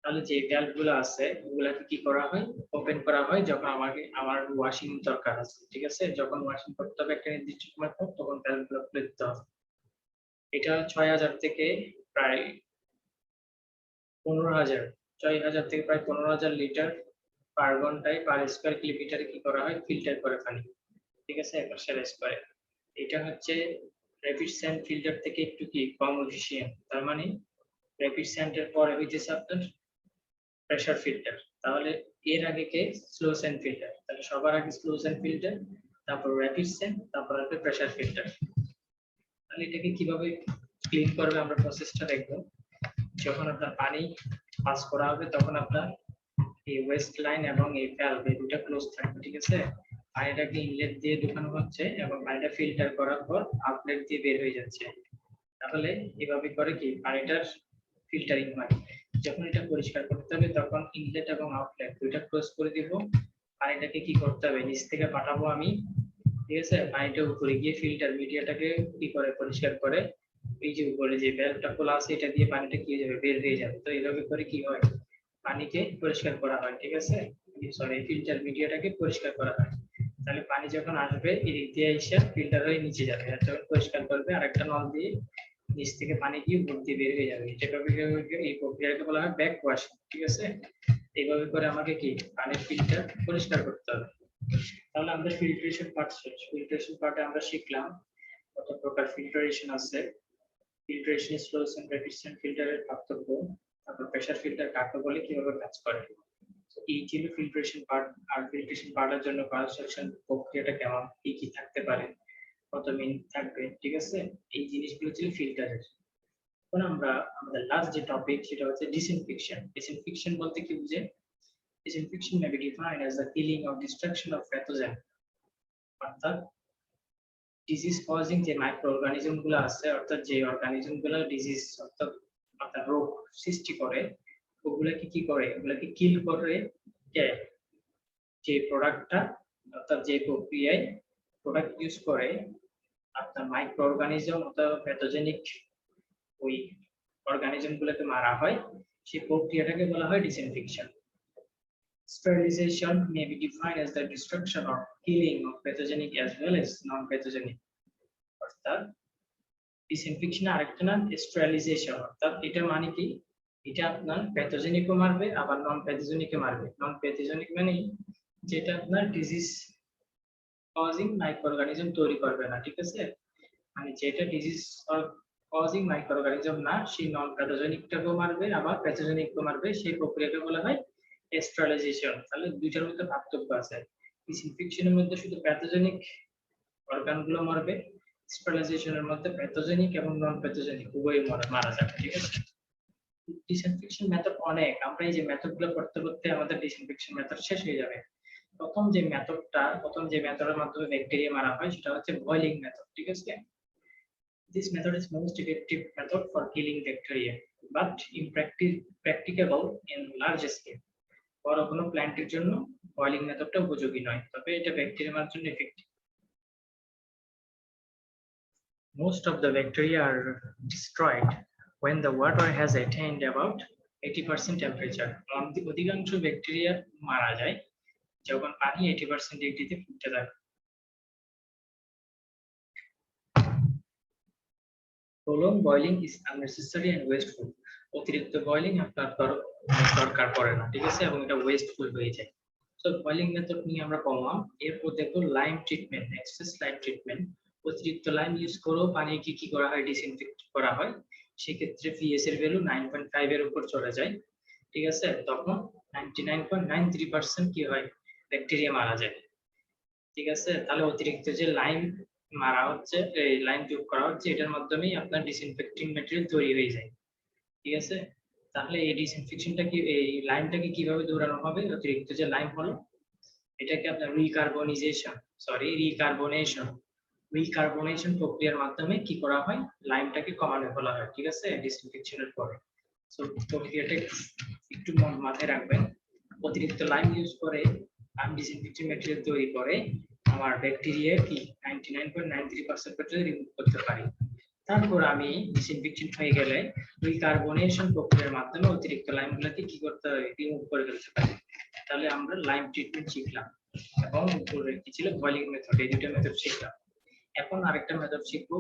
A: তাহলে যে ভ্যালভ গুলো আছে ওগুলাকে কি করা হয়, ওপেন করা হয় যখন আমার ওয়াশিং দরকার আছে, ঠিক আছে, যখন ওয়াশিং করতে হবে একটা নির্দিষ্ট সময় পর, তখন ভ্যালভ গুলো খুলে দিতে হবে। এটা 6000 থেকে প্রায় 15000, 6000 থেকে প্রায় 15000 লিটার পার ঘন্টায় পার স্কয়ার কিলোমিটারে কি করা হয়, ফিল্টার করে পানি, ঠিক আছে, প্রেসার স্কয়ারে। এটা হচ্ছে র্যাপিড স্যান্ড ফিল্টার থেকে একটু কি কম এফিশিয়েন্ট, তার মানে র্যাপিড স্যান্ডের পরে হইতেছে আপনার প্রেসার ফিল্টার। তাহলে এর আগে কে, স্লো স্যান্ড ফিল্টার। তাহলে সবার আগে স্লো স্যান্ড ফিল্টার, তারপর র্যাপিড স্যান্ড, তারপর আসবে প্রেসার ফিল্টার। তাহলে এটাকে কিভাবে ক্লিন করবে আমরা প্রসেসটা দেখব। যখন আপনার পানি পাস করা হবে তখন আপনার এই ওয়েস্ট লাইন এবং এই ভ্যালভ এই দুটো ক্লোজ থাকবে, ঠিক আছে। পানিটাকে ইনলেট দিয়ে ঢোকানো হচ্ছে এবং পানিটা ফিল্টার করার পর আউটলেট দিয়ে বের হয়ে যাচ্ছে। তাহলে এভাবে করে কি পানিটার ফিল্টারিং হয়। যখন এটা পরিষ্কার করতে হবে তখন ইনলেট এবং আউটলেট দুইটা ক্লোজ করে দিব। পানিটাকে কি করতে হবে, নিচ থেকে পাঠাবো আমি, ঠিক আছে, পানিটা উপরে গিয়ে ফিল্টার মিডিয়াটাকে কি করে, পরিষ্কার করে, এই যে উপরে যে ভ্যালভটা খোলা আছে এটা দিয়ে পানিটা কি হয়ে যাবে, বের হয়ে যাবে। তো এইভাবে করে কি হয়, পানিকে পরিষ্কার করা হয়, ঠিক আছে, সরি ফিল্টার মিডিয়াটাকে পরিষ্কার করা হয়। তাহলে পানি যখন আসবে এই দিক দিয়ে এসে ফিল্টার হয়ে নিচে যাবে, আর যখন পরিষ্কার করবে আরেকটা নল দিয়ে নিচ থেকে পানি গিয়ে উপর দিয়ে বের হয়ে যাবে। এই প্রক্রিয়াকে বলা হয় ব্যাক ওয়াশিং, ঠিক আছে। এইভাবে করে আমাকে কি পানির ফিল্টার পরিষ্কার করতে হবে। তাহলে আমাদের ফিল্ট্রেশন পার্ট শেষ। ফিল্ট্রেশন পার্টে আমরা শিখলাম কত প্রকার ফিল্ট্রেশন আছে, filtration, slow sand, rapid sand ফিল্টারের পার্থক্য, তারপর প্রেসার ফিল্টার কাকে বলে, কিভাবে কাজ করে। এই ছিল ফিল্ট্রেশন পার্ট। আর ফিল্ট্রেশন পার্টের জন্য কনস্ট্রাকশন প্রক্রিয়াটা কেমন, কি কি থাকতে পারে, কত মিনিট থাকবে, ঠিক আছে, এই জিনিসগুলো ছিল ফিল্টারের। এখন আমরা আমাদের লাস্ট যে টপিক সেটা হচ্ছে ডিসইনফেকশন। ডিসইনফেকশন বলতে কি বুঝে? Disinfection may be defined as the killing or destruction of pathogen, অর্থাৎ ডিজিজ কজিং যে মাইক্রো অর্গানিজম গুলো আছে, অর্থাৎ যে অর্গানিজম গুলো ডিজিজ অর্থাৎ অর্থাৎ রোগ সৃষ্টি করে, ওগুলাকে কি করে, ওগুলাকে কিল করে কে, যে প্রোডাক্টটা অর্থাৎ যে প্রক্রিয়ায় প্রোডাক্ট ইউজ করে আপনার মাইক্রো অর্গানিজম অথবা প্যাথোজেনিক ওই অর্গানিজম গুলোকে মারা হয়, সেই প্রক্রিয়াটাকে বলা হয় disinfection. Sterilization may be defined as the destruction or killing of pathogenic as well as non-pathogenic. অর্থাৎ ডিসইনফেকশন আরেকটা নাম স্টেরিলাইজেশন। অর্থাৎ এটা মানে কি, এটা আপনার প্যাথোজেনিকও মারবে আবার নন প্যাথোজেনিকও মারবে। নন প্যাথোজেনিক মানে যেটা আপনার ডিজিজ কজিং মাইক্রোঅর্গানিজম তৈরি করবে না, ঠিক আছে, মানে যেটা ডিজিজ কজিং মাইক্রোঅর্গানিজম না, সেই নন প্যাথোজেনিকটাকেও মারবে আবার প্যাথোজেনিকও মারবে, সেই প্রক্রিয়াকে বলা হয় স্টেরিলাইজেশন। তাহলে দুইটার মধ্যে পার্থক্য আছে। ডিসইনফেকশনের মধ্যে শুধু প্যাথোজেনিক অর্গানগুলো মারবে, স্টেরিলাইজেশনের মধ্যে প্যাথোজেনিক এবং নন প্যাথোজেনিক উভয়ই মারা যাবে, ঠিক আছে। ডিসইনফেকশন মেথড অনেক, আমরা এই যে মেথডগুলো করতে করতে আমাদের ডিসইনফেকশন মেথড শেষ হয়ে যাবে। প্রথম যে মেথডের মাধ্যমে ব্যাকটেরিয়া মারা হয় সেটা হচ্ছে বয়লিং মেথড, ঠিক আছে। This method is most effective method for killing bacteria, but impracticable in large scale. বড় কোনো প্ল্যান্টের জন্য বয়লিং মেথডটা উপযোগী নয়, তবে এটা ব্যাকটেরিয়া মারার জন্য effective. Most of the bacteria are destroyed when the water has attained about 80% temperature. অধিকাংশ ব্যাকটেরিয়া মারা যায় যখন পানি 80% ডিগ্রিতে ফুটতে থাকে। Prolonged boiling is unnecessary and wasteful. অতিরিক্ত বয়লিং আপনার দরকার পড়ে না, ঠিক আছে, এবং এটা ওয়েস্টফুল হয়ে যায়। সো বয়লিং মেথড নিয়ে আমরা পড়লাম। এরপর দেখো lime treatment, excess lime treatment. অতিরিক্ত লাইম ইউজ করেও পানি কি করা হয়, ডিসইনফেক্ট করা হয়। সেক্ষেত্রে পিএইচ এর ভ্যালু 9.5 এর উপর চলে যায়, ঠিক আছে, তখন 99.93% কি হয়, ব্যাকটেরিয়া মারা যায়, ঠিক আছে। তাহলে অতিরিক্ত যে লাইম মারা হচ্ছে, এই লাইম যোগ করা হচ্ছে, এটার মাধ্যমেই আপনার ডিসইনফেক্টিং ম্যাটেরিয়াল তৈরি হয়ে যায়, ঠিক আছে। তাহলে এই ডিসইনফেকশনটা কি, এই লাইমটাকে কিভাবে দৌড়ানো হবে, অতিরিক্ত যে লাইম হলো এটাকে আপনার রিকার্বনেশন প্রক্রিয়ার মাধ্যমে কি করা হয়, লাইমটাকে কমানো বলা হয়, ঠিক আছে, ডিসইনফেকশনের পরে। সো প্রক্রিয়াটা একটু মাথায় রাখবেন। অতিরিক্ত লাইম ইউজ করে আমি ডিসইনফেক্টিং ম্যাটেরিয়াল তৈরি করে আমার ব্যাকটেরিয়া কি 99.93% পর্যন্ত রিমুভ করতে পারি। তারপর আমি ডিসইনফেকশন হয়ে গেলে রিকার্বনেশন প্রক্রিয়ার মাধ্যমে অতিরিক্ত লাইমগুলোকে কি করতে হবে, রিমুভ করে ফেলতে পারি। তাহলে আমরা লাইম ট্রিটমেন্ট শিখলাম এবং উপরে কি ছিল বয়লিং মেথড, এই দুটো মেথড শিখলাম। এখন আরেকটা মেথড শিখবো,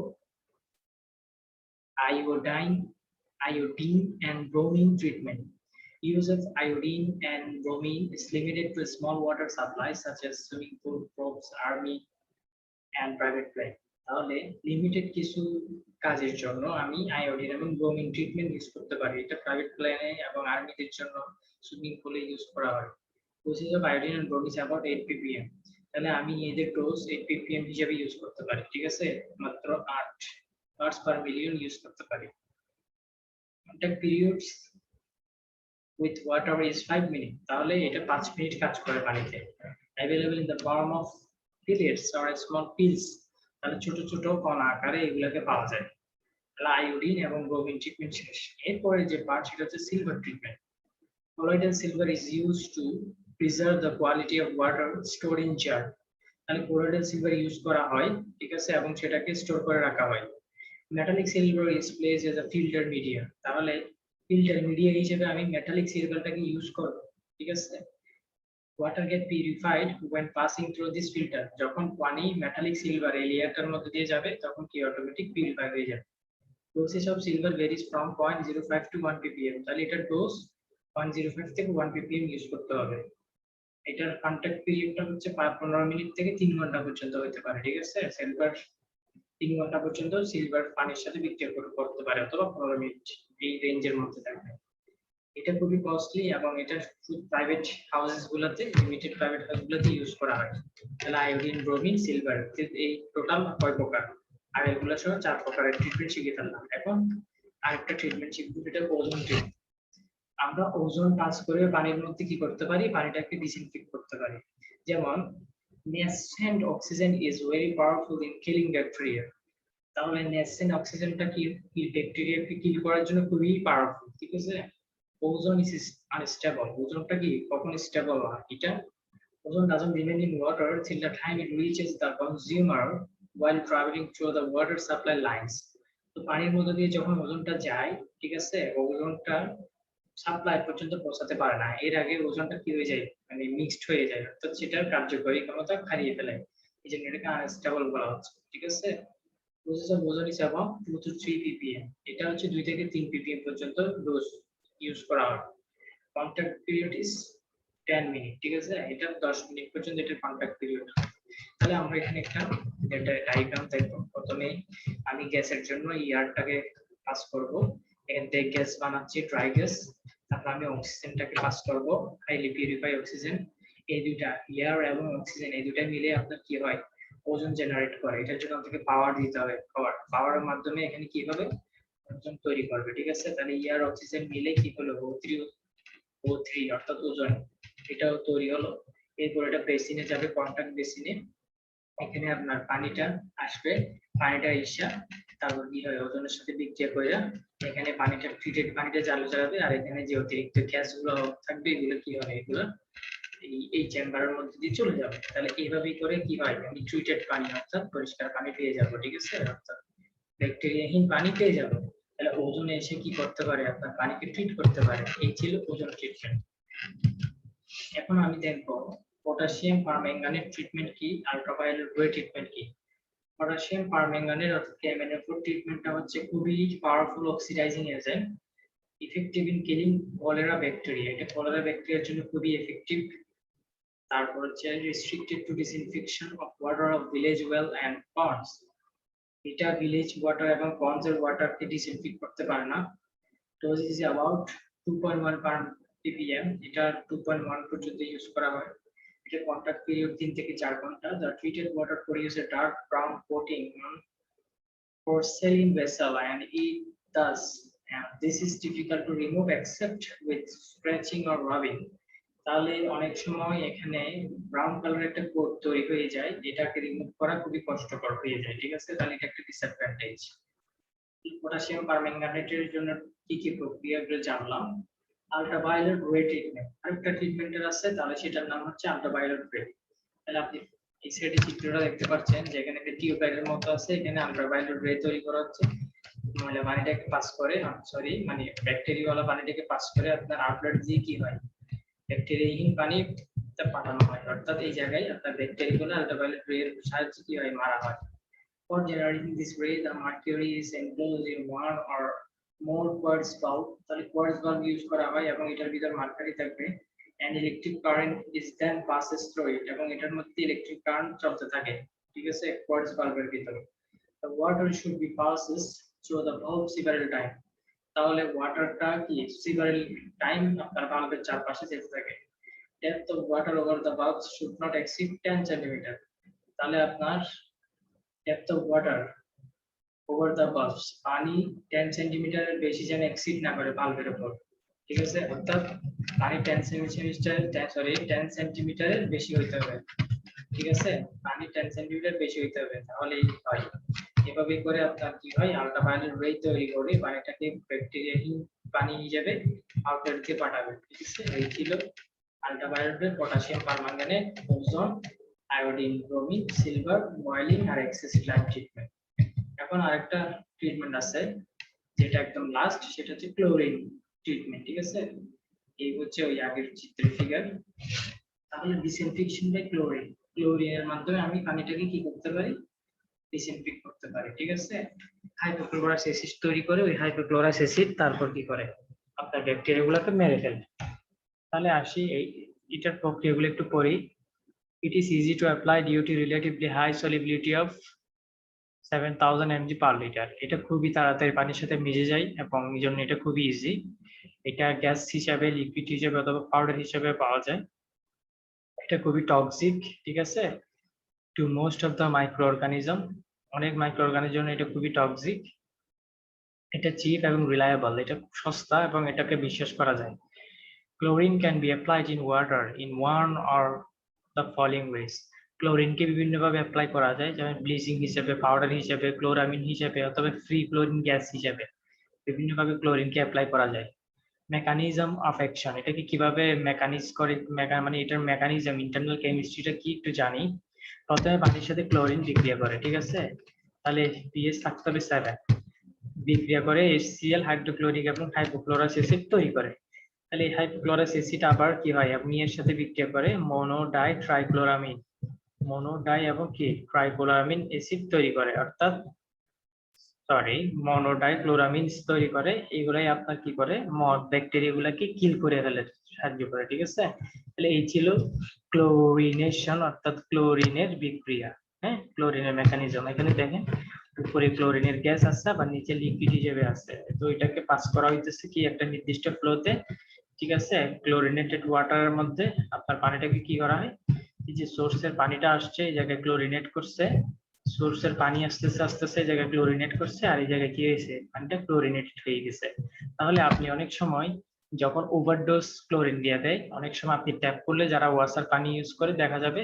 A: iodine and bromine treatment. Use of iodine and bromine is limited to small water supplies such as swimming pool, probes, army and private plane. তাহলে লিমিটেড কিছু কাজের জন্য আমি আয়োডিন এবং ব্রোমিন ট্রিটমেন্ট ইউজ করতে পারি। এটা প্রাইভেট প্লেনে এবং আর্মিদের জন্য সুইমিং পুলে ইউজ করা হয়। Dosage of iodine and bromine about 8 ppm। তাহলে আমি এদের ডোজ 8 ppm হিসেবে ইউজ করতে পারি, ঠিক আছে, মাত্র 8 পার্টস পার মিলিয়ন ইউজ করতে পারি। Contact periods with water is 5 minute. তাহলে এটা 5 মিনিট কাজ করে পানিতে। Available in the form of pellets or small pills। তাহলে ছোট ছোট কণা আকারে এগুলোকে পাওয়া যায়। তাহলে আয়োডিন এবং ব্রোমিন ট্রিটমেন্ট শেষ। এরপরে যে পার্ট সেটা হচ্ছে silver treatment. Colloidal silver is used to preserve the quality of water stored in jar. তাহলে colloidal silver ইউজ করা হয়, ঠিক আছে, এবং সেটাকে স্টোর করে রাখা হয়। Metallic silver is placed as a filter media। তাহলে ফিল্টার মিডিয়া হিসেবে আমি মেটালিক সিলভারটাকে ইউজ করব, ঠিক আছে। Water get purified when passing through this filter। যখন পানি মেটালিক সিলভার এই লেয়ারটার মধ্যে দিয়ে যাবে তখন কি অটোমেটিক পিউরিফাই হয়ে যাবে। Dosage of silver varies from 0.05 to 1 ppm। তাহলে এটার ডোজ 0.05 থেকে 1 ppm ইউজ করতে হবে। এটার কন্টাক্ট পিরিয়ডটা হচ্ছে 15 মিনিট থেকে 3 ঘন্টা পর্যন্ত হতে পারে, ঠিক আছে। সিলভার 3 ঘন্টা পর্যন্ত সিলভার পানির সাথে বিক্রিয়া করতে পারে অথবা 15 মিনিট, এই রেঞ্জের মধ্যে থাকবে। এটা খুবই কস্টলি এবং এটা শুধু প্রাইভেট হাউসেস গুলোতে, লিমিটেড প্রাইভেট হাউস গুলোতে ইউজ করা হয়। তাহলে আয়োডিন, ব্রোমিন, সিলভার, এই টোটাল 6 প্রকার, আর এগুলো সহ 4 প্রকারের ট্রিটমেন্ট শিখে ফেললাম। এখন আরেকটা ট্রিটমেন্ট শিখবো, যেটা ওজোন ট্রিটমেন্ট। আমরা ওজোন টাচ করে পানির মধ্যে কি করতে পারি, পানিটাকে ডিসইনফেক্ট করতে পারি। যেমন nascent oxygen is very powerful in killing bacteria। তাহলে nascent অক্সিজেনটা কি ব্যাকটেরিয়াকে কিল করার জন্য খুবই পাওয়ারফুল, ঠিক আছে। ওজোন ইজ আনস্টেবল, ওজোনটা কি কখনো স্টেবল হয় এটা। Ozone doesn't remain in water till the time it reaches the consumer while traveling through the water supply lines। তো পানির মধ্যে দিয়ে যখন ওজনটা যায়, ঠিক আছে, ওজনটা সাপ্লাই পর্যন্ত পৌঁছাতে পারে না, এর আগে ওজনটা কি হয়ে যায়, মানে মিক্সড হয়ে যায়, অর্থাৎ সেটার কার্যকরী ক্ষমতা হারিয়ে ফেলে। এই জন্য এটাকে আনস্টেবল বলা হচ্ছে, ঠিক আছে। Doses of ozone is about 2 to 3 ppm। এটা হচ্ছে 2 থেকে 3 ppm পর্যন্ত ডোজ ইউজ করা হয়। কন্টাক্ট পিরিয়ড ইজ 10 মিনিট, ঠিক আছে, এটা 10 মিনিট পর্যন্ত এটা কন্টাক্ট পিরিয়ড। তাহলে আমরা এখানে একটা ডায়াগ্রাম দেখব। প্রথমে আমি গ্যাসের জন্য এয়ারটাকে পাস করব, এখান থেকে গ্যাস বানাচ্ছি, ড্রাই গ্যাস। তারপর আমি অক্সিজেনটাকে পাস করব, হাইলি পিউরিফাই অক্সিজেন। এই দুইটা এয়ার এবং অক্সিজেন, এই দুইটা মিলে আপনার কি হয়, ওজোন জেনারেট করে। এটার জন্য আপনাকে পাওয়ার দিতে হবে, পাওয়ারের মাধ্যমে এখানে কি হবে, ওজোন তৈরি করবে, ঠিক আছে। তাহলে এয়ার অক্সিজেন মিলে কি হলো, O3 অর্থাৎ ওজোন, এটাও তৈরি হলো। এরপর এটা বেসিনে যাবে, কন্টাক্ট বেসিনে। এখানে আপনার পানিটা আসবে, পানিটা এসে তারপর কি হয়, ওজনের সাথে বিক্রিয়া করে এখানে পানিটা ট্রিটেড পানিটা চালু যাবে, আর এখানে যে অতিরিক্ত গ্যাসগুলো থাকবে এগুলো কি হবে, এগুলো এই চেম্বারের মধ্যে দিয়ে চলে যাবে। তাহলে এইভাবেই করে কি হয়, আমি ট্রিটেড পানি অর্থাৎ পরিষ্কার পানি পেয়ে যাবো, ঠিক আছে, অর্থাৎ ব্যাকটেরিয়াহীন পানি পেয়ে যাবো। তাহলে ওজনে এসে কি করতে পারে, আপনার পানিকে ট্রিট করতে পারে। এই ছিল ওজোন ট্রিটমেন্ট। এখন আমি দেখবো পটাশিয়াম পারম্যাঙ্গানেট ট্রিটমেন্ট কি, আল্ট্রাভায়োলেট রে ট্রিটমেন্ট কি। পটাশিয়াম পারম্যাঙ্গানেট অর্থাৎ KMnO4 ট্রিটমেন্টটা হচ্ছে খুবই powerful oxidizing agent, effective in killing cholera bacteria. এটা কলেরা ব্যাকটেরিয়ার জন্য খুবই এফেক্টিভ। তারপর হচ্ছে restricted to disinfection of water of village well and ponds. এটা ভিলেজ ওয়াটার এবং পন্ডস এর ওয়াটারকে ডিসইনফেক্ট করতে পারে না। Dose is about 2.1 per ppm, এটা 2.1 পর্যন্ত ইউজ করা হয়। এটা কন্টাক্ট পিরিয়ড 3 থেকে 4 ঘন্টা। The treated water produces a dark brown coating on porcelain vessel and it does, and this is difficult to remove except with scratching or rubbing। তাহলে অনেক সময় এখানে ব্রাউন কালার একটা কোট তৈরি হয়ে যায়, এটাকে রিমুভ করা খুবই কষ্টকর হয়ে যায়, ঠিক আছে। তাহলে এটা একটা ডিসঅ্যাডভান্টেজ। পটাশিয়াম পারম্যাঙ্গানেটের জন্য কি কি প্রক্রিয়াগুলো জানলাম। আল্ট্রাভায়োলেট রে ট্রিটমেন্ট, আরেকটা ট্রিটমেন্টের আছে, তাহলে সেটার নাম হচ্ছে আল্ট্রাভায়োলেট রে। তাহলে আপনি এই সাইডে চিত্রটা দেখতে পাচ্ছেন যে এখানে একটা টিউবলাইটের মতো আছে, এখানে আল্ট্রাভায়োলেট রে তৈরি করা হচ্ছে। ময়লা পানিটাকে পাস করে, সরি মানে ব্যাকটেরিয়াওয়ালা পানিটাকে পাস করে আপনার আউটলেট দিয়ে কি হয়, ব্যাকটেরিয়াহীন পানি পাঠানো হয়, অর্থাৎ এই জায়গায় আপনার ব্যাকটেরিয়াগুলো আল্ট্রাভায়োলেট রে এর সাহায্যে কি হয়, মারা হয়। For generating this ray, the mercury is enclosed in one or more quartz bulb। তাহলে quartz bulb ইউজ করা হয় এবং এটার ভিতর মার্কারি থাকবে, and electric current is then passes through it, এবং এটার মধ্যে ইলেকট্রিক কারেন্ট চলতে থাকে, ঠিক আছে, quartz bulb-এর ভিতরে। The water should be passes through the bulb several times। তাহলে ওয়াটারটা কি several time আপনার বাল্বের চারপাশে যেতে থাকে। Depth of water over the bulbs should not exceed 10 cm। তাহলে আপনার depth of water over the bulbs, পানি 10 সেন্টিমিটারের বেশি যেন এক্সিড না করে বাল্বের উপর, ঠিক আছে, অর্থাৎ পানি 10 সেন্টিমিটারের বেশি হইতে হবে, ঠিক আছে, পানি 10 সেন্টিমিটার বেশি হইতে হবে, তাহলেই হয়। এভাবে করে আপনার কি হয়, আল্ট্রাভায়োলেট রে তৈরি করে পানিটাকে ব্যাকটেরিয়াহীন পানি হিসেবে আউটলেট দিয়ে পাঠাবে, ঠিক আছে। এই ছিল ultraviolet ray, potassium permanganate, ozone, iodine, bromine, silver, boiling আর এক্সেসিভ লাইট ট্রিটমেন্ট। এখন আরেকটা ট্রিটমেন্ট আছে যেটা একদম লাস্ট, সেটা হচ্ছে ক্লোরিন ট্রিটমেন্ট, ঠিক আছে। এই হচ্ছে ওই আগের চিত্রের ফিগার। তাহলে ডিসইনফেকশন বাই ক্লোরিন, ক্লোরিনের মাধ্যমে আমি পানিটাকে কি করতে পারি, ডিসইনফেক্ট করতে পারি, ঠিক আছে। হাইপোক্লোরাস অ্যাসিড তৈরি করে, ওই হাইপোক্লোরাস অ্যাসিড তারপর কি করে, আপনার ব্যাকটেরিয়াগুলোকে মেরে ফেলে। তাহলে আসি এই এটার প্রক্রিয়াগুলো একটু পড়ি। It is easy to apply due to relatively high solubility of 7000 mg per litre. এটা খুবই তাড়াতাড়ি পানির সাথে মিশে যায় এবং এই জন্য এটা খুবই ইজি। এটা গ্যাস হিসাবে, লিকুইড হিসাবে অথবা পাউডার হিসাবে পাওয়া যায়। এটা খুবই টক্সিক, ঠিক আছে, to most of the micro organism. অনেক মাইক্রো অর্গানিজমের জন্য এটা খুবই টক্সিক। এটা চিপ এবং রিলায়েবল, এটা খুব সস্তা এবং এটাকে বিশ্বাস করা যায়। Chlorine can be applied in water in one or the following ways. ক্লোরিনকে বিভিন্নভাবে অ্যাপ্লাই করা যায়, যেমন ব্লিচিং হিসেবে, পাউডার হিসেবে, ক্লোরামিন হিসেবে অথবা ফ্রি ক্লোরিন গ্যাস হিসেবে বিভিন্নভাবে ক্লোরিনকে অ্যাপ্লাই করা যায়। মেকানিজম অফ অ্যাকশন, এটাকে কিভাবে মেকানিজ করে, মানে এটার মেকানিজম, ইন্টারনাল কেমিস্ট্রিটা কি একটু জানি। প্রথমে পানির সাথে ক্লোরিন বিক্রিয়া করে, ঠিক আছে, তাহলে পিএইচ থাকতে হবে 7, বিক্রিয়া করে HCl হাইড্রোক্লোরিক এবং হাইপোক্লোরাস অ্যাসিড তৈরি করে। তাহলে এই হাইপোক্লোরাস অ্যাসিড আবার কি হয়, অ্যামোনিয়ার সাথে বিক্রিয়া করে মনোডাই ট্রাইক্লোরামিন, মনোডাই এবং কি ট্রাইক্লোরামিন অ্যাসিড তৈরি করে, অর্থাৎ মনোডাইক্লোরামিন তৈরি করে। এগুলাই আপনার কি করে, ব্যাকটেরিয়া গুলাকে কিল করে ফেলে, সাহায্য করে, ঠিক আছে। তাহলে এই ছিল ক্লোরিনেশন, অর্থাৎ ক্লোরিনের বিক্রিয়া। হ্যাঁ, ক্লোরিনের মেকানিজম এখানে দেখেন, উপরে ক্লোরিনের গ্যাস আছে আবার নিচে লিকুইড হিসেবে আছে। তো এটাকে পাস করা হইতেছে কি একটা নির্দিষ্ট ফ্লোতে, ঠিক আছে। ক্লোরিনেটেড ওয়াটারের মধ্যে আপনার পানিটাকে কি করা হয়, এই যে সোর্সের পানিটা আসছে এই জায়গায় ক্লোরিনেট করছে, সোর্সের পানি আসতেছে আসতেছে এই জায়গায় ক্লোরিনেট করছে, আর এই জায়গায় কি হয়েছে, পানিটা ক্লোরিনেটেড হয়ে গেছে। তাহলে আপনি অনেক সময় যখন ওভারডোজ ক্লোরিন দিয়ে দেয়, অনেক সময় আপনি ট্যাপ করলে, যারা ওয়াসার পানি ইউজ করে দেখা যাবে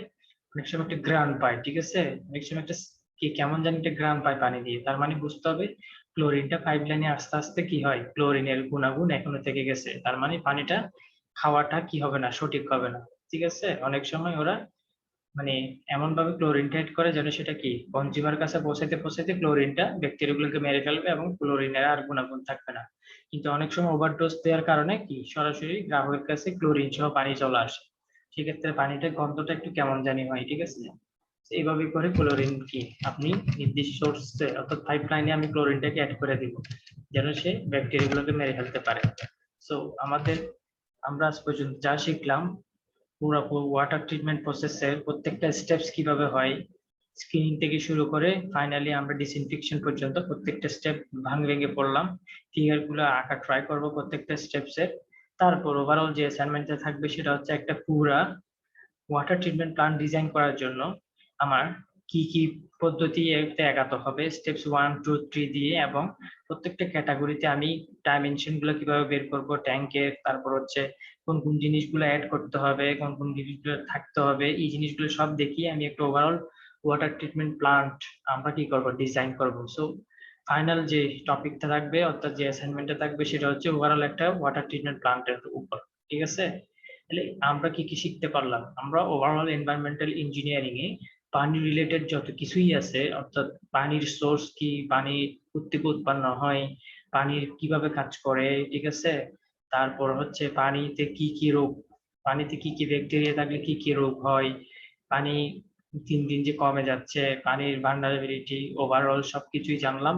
A: অনেক সময় একটা গ্রান পায়, ঠিক আছে, অনেক সময় একটা কি কেমন জানি একটা গ্রান পায় পানি দিয়ে। তার মানে বুঝতে হবে ক্লোরিনটা পাইপ লাইনে আস্তে আস্তে কি হয়, ক্লোরিনের গুণাগুণ এখনো থেকে গেছে, তার মানে পানিটা খাওয়াটা কি হবে না, সঠিক হবে না, ঠিক আছে। অনেক সময় ওরা মানে এমন ভাবে ক্লোরিনটা এড করে যেন সেটা কি কনজিউমার কাছে পৌঁছাতে পৌঁছাতে ক্লোরিনটা ব্যাকটেরিয়াগুলোকে মেরে ফেলবে এবং ক্লোরিনের আর গুণাগুণ থাকবে না। কিন্তু অনেক সময় ওভারডোজ দেওয়ার কারণে কি সরাসরি গ্রাহকের কাছে ক্লোরিন সহ পানি চলে আসে, সেক্ষেত্রে পানিটার গন্ধটা একটু কেমন জানি হয়, ঠিক আছে। এইভাবে করে ক্লোরিন কি আপনি নির্দিষ্ট সোর্সে অর্থাৎ পাইপ লাইনে আমি ক্লোরিনটাকে অ্যাড করে দিব যেন সে ব্যাকটেরিয়াগুলোকে মেরে ফেলতে পারে। সো আমরা আজ পর্যন্ত যা শিখলাম, পুরো ওয়াটার ট্রিটমেন্ট প্রসেসের প্রত্যেকটা স্টেপস কিভাবে হয়, স্ক্রিনিং থেকে শুরু করে ফাইনালি আমরা ডিসইনফেকশন পর্যন্ত প্রত্যেকটা স্টেপ ভেঙে পড়লাম। ফিগার গুলো আঁকা ট্রাই করবো প্রত্যেকটা স্টেপসের। তারপর ওভারঅল যে অ্যাসাইনমেন্টটা থাকবে সেটা হচ্ছে একটা পুরা ওয়াটার ট্রিটমেন্ট প্ল্যান ডিজাইন করার জন্য আমার কি কি পদ্ধতি এগাতে হবে, স্টেপস 1, 2, 3 দিয়ে, এবং প্রত্যেকটা ক্যাটাগরিতে আমি ডাইমেনশন গুলো কিভাবে বের করব ট্যাঙ্কের, তারপর হচ্ছে কোন কোন জিনিসগুলো অ্যাড করতে হবে, কোন কোন জিনিসগুলো থাকতে হবে, এই জিনিসগুলো সব দেখিয়ে আমি একটা ওভারঅল ওয়াটার ট্রিটমেন্ট প্ল্যান্ট আমরা কি করব, ডিজাইন করব। সো ফাইনাল যে টপিকটা থাকবে অর্থাৎ যে অ্যাসাইনমেন্টটা থাকবে সেটা হচ্ছে ওভারঅল একটা ওয়াটার ট্রিটমেন্ট প্ল্যান্টের উপর, ঠিক আছে। তাহলে আমরা কি কি শিখতে পারলাম, আমরা ওভারঅল এনভায়রনমেন্টাল ইঞ্জিনিয়ারিং এ পানি রিলেটেড যত কিছুই আছে, অর্থাৎ পানির সোর্স কি, পানি থেকে উৎপন্ন হয়, পানির কিভাবে কাজ করে, ঠিক আছে, তারপর হচ্ছে পানিতে কি কি রোগ, পানিতে কি কি ব্যাকটেরিয়া থাকলে কি কি রোগ হয়, পানি দিন দিন যে কমে যাচ্ছে, পানির ভালনারেবিলিটি, ওভারঅল সবকিছুই জানলাম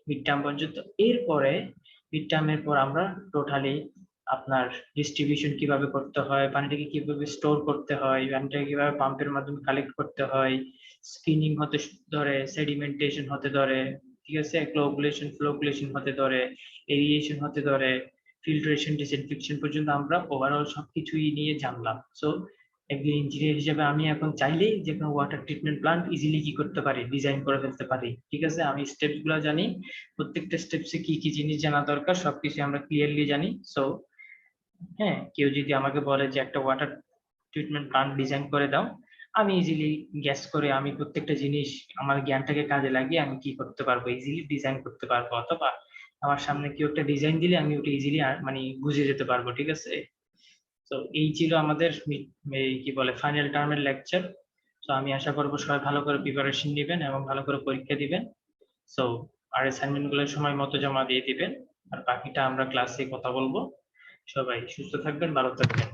A: মিড টার্ম পর্যন্ত। এরপরে মিড টার্মের পর আমরা টোটালি আপনার ডিস্ট্রিবিউশন কিভাবে করতে হয়, পানিটাকে কিভাবে স্টোর করতে হয়, পানিটাকে কিভাবে পাম্পের মাধ্যমে কালেক্ট করতে হয়, স্ক্রিনিং হতে ধরে সেডিমেন্টেশন হতে ধরে, ঠিক আছে, ফ্লোকুলেশন হতে ধরে, এরিয়েশন হতে ধরে, ফিল্ট্রেশন, ডিসইনফেকশন পর্যন্ত আমরা ওভারঅল সবকিছুই নিয়ে জানলাম। সো একজন ইঞ্জিনিয়ার হিসেবে আমি এখন চাইলেই যে কোনো ওয়াটার ট্রিটমেন্ট প্ল্যান্ট ইজিলি কি করতে পারি, ডিজাইন করে ফেলতে পারি, ঠিক আছে। আমি স্টেপস গুলো জানি, প্রত্যেকটা স্টেপসে কি কি জিনিস জানা দরকার সবকিছু আমরা ক্লিয়ারলি জানি। সো হ্যাঁ, কেউ যদি আমাকে বলে যে একটা ওয়াটার ট্রিটমেন্ট প্ল্যান্ট ডিজাইন করে দাও, আমি ইজিলি গ্যাস করে আমি প্রত্যেকটা জিনিস আমার জ্ঞানটাকে কাজে লাগিয়ে আমি কি করতে পারবো, ইজিলি ডিজাইন করতে পারবো, অথবা আমার সামনে কেউ একটা ডিজাইন দিলে আমি ওটা ইজিলি মানে বুঝে যেতে পারবো, ঠিক আছে। তো এই ছিল আমাদের এই কি বলে ফাইনাল টার্মের লেকচার। তো আমি আশা করবো সবাই ভালো করে প্রিপারেশন নেবেন এবং ভালো করে পরীক্ষা দিবেন। সো আর অ্যাসাইনমেন্ট গুলো সময় মতো জমা দিয়ে দিবেন, আর বাকিটা আমরা ক্লাসে কথা বলবো। সবাই সুস্থ থাকবেন, ভালো থাকবেন।